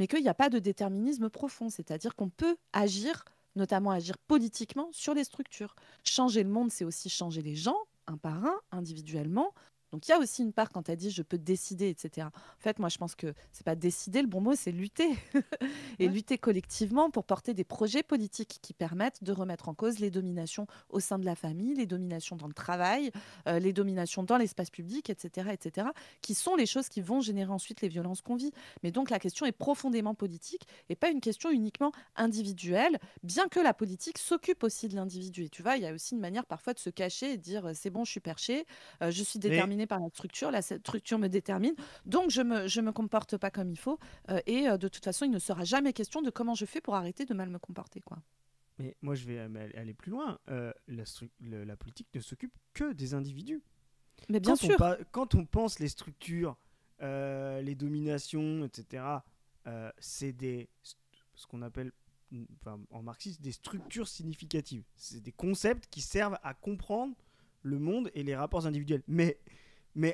mais qu'il n'y a pas de déterminisme profond. C'est-à-dire qu'on peut agir, notamment agir politiquement, sur les structures. Changer le monde, c'est aussi changer les gens, un par un, individuellement. Donc il y a aussi une part quand tu as dit je peux décider, etc. En fait, moi je pense que c'est pas décider, le bon mot c'est lutter. Et Ouais. lutter collectivement pour porter des projets politiques qui permettent de remettre en cause les dominations au sein de la famille, les dominations dans le travail, les dominations dans l'espace public, etc., etc., qui sont les choses qui vont générer ensuite les violences qu'on vit. Mais donc la question est profondément politique et pas une question uniquement individuelle, bien que la politique s'occupe aussi de l'individu. Et tu vois, il y a aussi une manière parfois de se cacher et de dire c'est bon, je suis perché, je suis Mais déterminé par la structure me détermine, donc je me comporte pas comme il faut. De toute façon, il ne sera jamais question de comment je fais pour arrêter de mal me comporter, quoi. Mais moi, je vais aller plus loin. La politique ne s'occupe que des individus. Mais bien sûr. Quand on pense les structures, les dominations, etc., c'est ce qu'on appelle, enfin, en marxisme, des structures significatives. C'est des concepts qui servent à comprendre le monde et les rapports individuels. Mais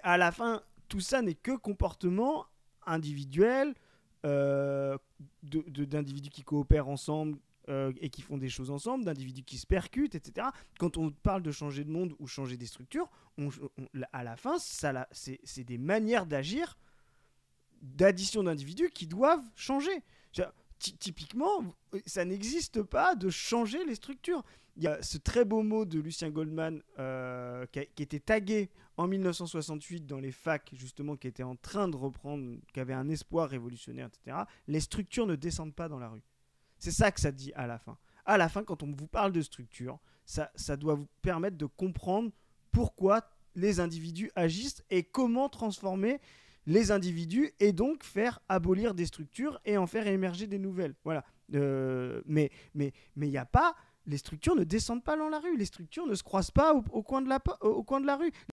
à la fin, tout ça n'est que comportement individuel, d'individus qui coopèrent ensemble et qui font des choses ensemble, d'individus qui se percutent, etc. Quand on parle de changer de monde ou changer des structures, à la fin, c'est des manières d'agir, d'addition d'individus qui doivent changer. Typiquement, ça n'existe pas de changer les structures. Il y a ce très beau mot de Lucien Goldman qui était tagué en 1968 dans les facs, justement, qui était en train de reprendre, qui avait un espoir révolutionnaire, etc. Les structures ne descendent pas dans la rue. C'est ça que ça dit à la fin. À la fin, quand on vous parle de structure, ça doit vous permettre de comprendre pourquoi les individus agissent et comment transformer les individus et donc faire abolir des structures et en faire émerger des nouvelles. Voilà. Mais il n'y a pas. Les structures ne descendent pas dans la rue. Les structures ne se croisent pas au coin de la rue.